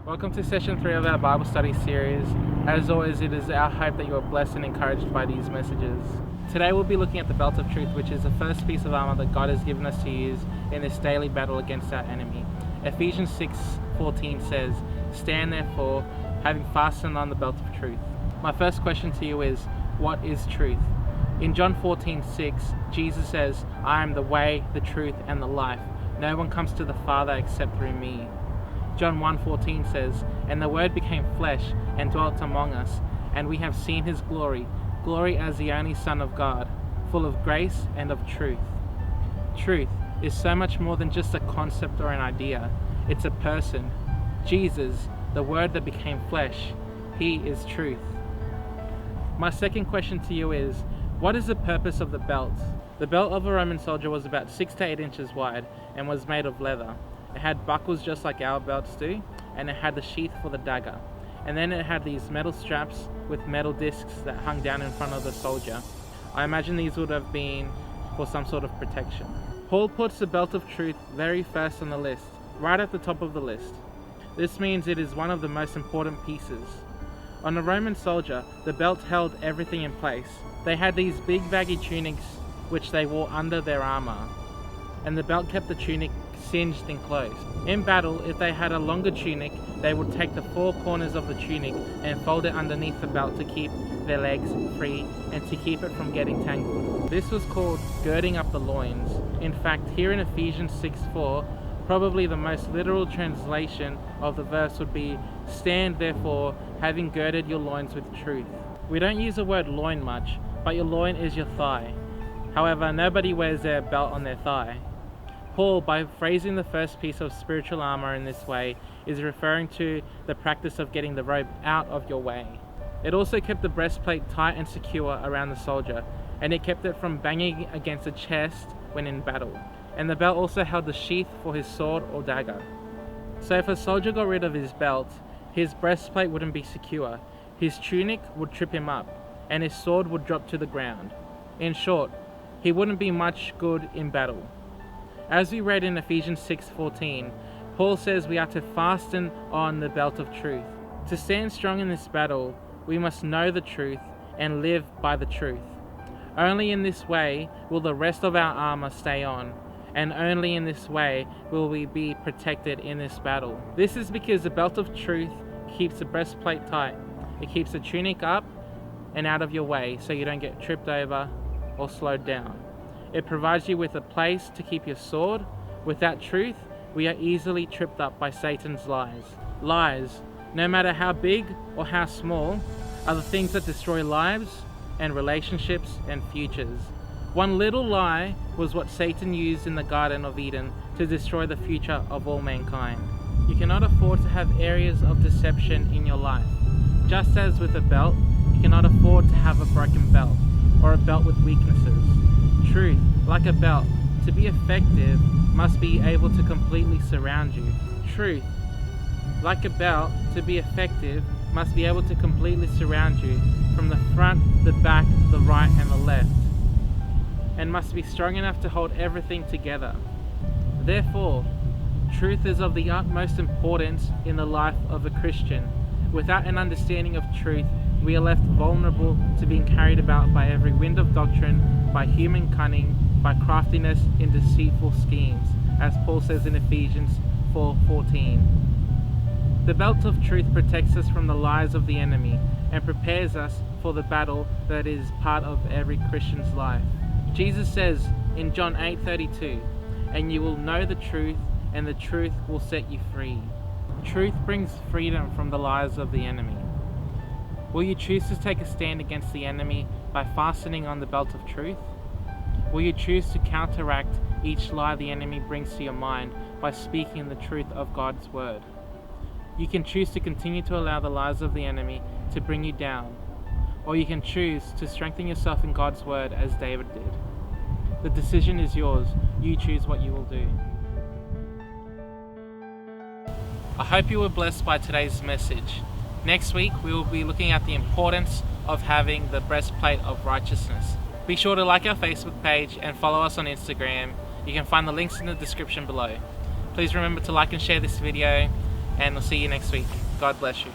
Welcome to session 3 of our Bible study series. As always, it is our hope that you are blessed and encouraged by these messages. Today we'll be looking at the belt of truth, which is the first piece of armor that God has given us to use in this daily battle against our enemy. Ephesians 6:14 says, "Stand therefore, having fastened on the belt of truth." My first question to you is, what is truth? In John 14:6, Jesus says, "I am the way, the truth, and the life. No one comes to the Father except through me." John 1:14 says, "And the Word became flesh and dwelt among us, and we have seen his glory, glory as the only Son of God, full of grace and of truth." Truth is so much more than just a concept or an idea. It's a person. Jesus, the Word that became flesh, he is truth. My second question to you is, what is the purpose of the belt? The belt of a Roman soldier was about 6 to 8 inches wide and was made of leather. It had buckles just like our belts do, and it had the sheath for the dagger. And then it had these metal straps with metal discs that hung down in front of the soldier. I imagine these would have been for some sort of protection. Paul puts the belt of truth very first on the list, right at the top of the list. This means it is one of the most important pieces. On a Roman soldier, the belt held everything in place. They had these big baggy tunics which they wore under their armor, and the belt kept the tunic singed and closed. In battle, if they had a longer tunic, they would take the 4 corners of the tunic and fold it underneath the belt to keep their legs free and to keep it from getting tangled. This was called girding up the loins. In fact, here in Ephesians 6:4, probably the most literal translation of the verse would be, "Stand therefore, having girded your loins with truth." We don't use the word loin much, but your loin is your thigh. However, nobody wears their belt on their thigh. Paul, by phrasing the first piece of spiritual armor in this way, is referring to the practice of getting the robe out of your way. It also kept the breastplate tight and secure around the soldier, and it kept it from banging against the chest when in battle. And the belt also held the sheath for his sword or dagger. So if a soldier got rid of his belt, his breastplate wouldn't be secure, his tunic would trip him up, and his sword would drop to the ground. In short, he wouldn't be much good in battle. As we read in Ephesians 6:14, Paul says we are to fasten on the belt of truth. To stand strong in this battle, we must know the truth and live by the truth. Only in this way will the rest of our armor stay on, and only in this way will we be protected in this battle. This is because the belt of truth keeps the breastplate tight. It keeps the tunic up and out of your way so you don't get tripped over or slowed down. It provides you with a place to keep your sword. Without truth, we are easily tripped up by Satan's lies. Lies, no matter how big or how small, are the things that destroy lives and relationships and futures. One little lie was what Satan used in the Garden of Eden to destroy the future of all mankind. You cannot afford to have areas of deception in your life. Just as with a belt, you cannot afford to have a broken belt or a belt with weaknesses. Truth, like a belt, to be effective, must be able to completely surround you. Truth, like a belt, to be effective, must be able to completely surround you from the front, the back, the right, and the left, and must be strong enough to hold everything together. Therefore, truth is of the utmost importance in the life of a Christian. Without an understanding of truth, we are left vulnerable to being carried about by every wind of doctrine, by human cunning, by craftiness in deceitful schemes, as Paul says in Ephesians 4:14. The belt of truth protects us from the lies of the enemy and prepares us for the battle that is part of every Christian's life. Jesus says in John 8:32, "And you will know the truth, and the truth will set you free." Truth brings freedom from the lies of the enemy. Will you choose to take a stand against the enemy by fastening on the belt of truth? Will you choose to counteract each lie the enemy brings to your mind by speaking the truth of God's word? You can choose to continue to allow the lies of the enemy to bring you down, or you can choose to strengthen yourself in God's word as David did. The decision is yours. You choose what you will do. I hope you were blessed by today's message. Next week, we will be looking at the importance of having the breastplate of righteousness. Be sure to like our Facebook page and follow us on Instagram. You can find the links in the description below. Please remember to like and share this video. and we'll see you next week. God bless you.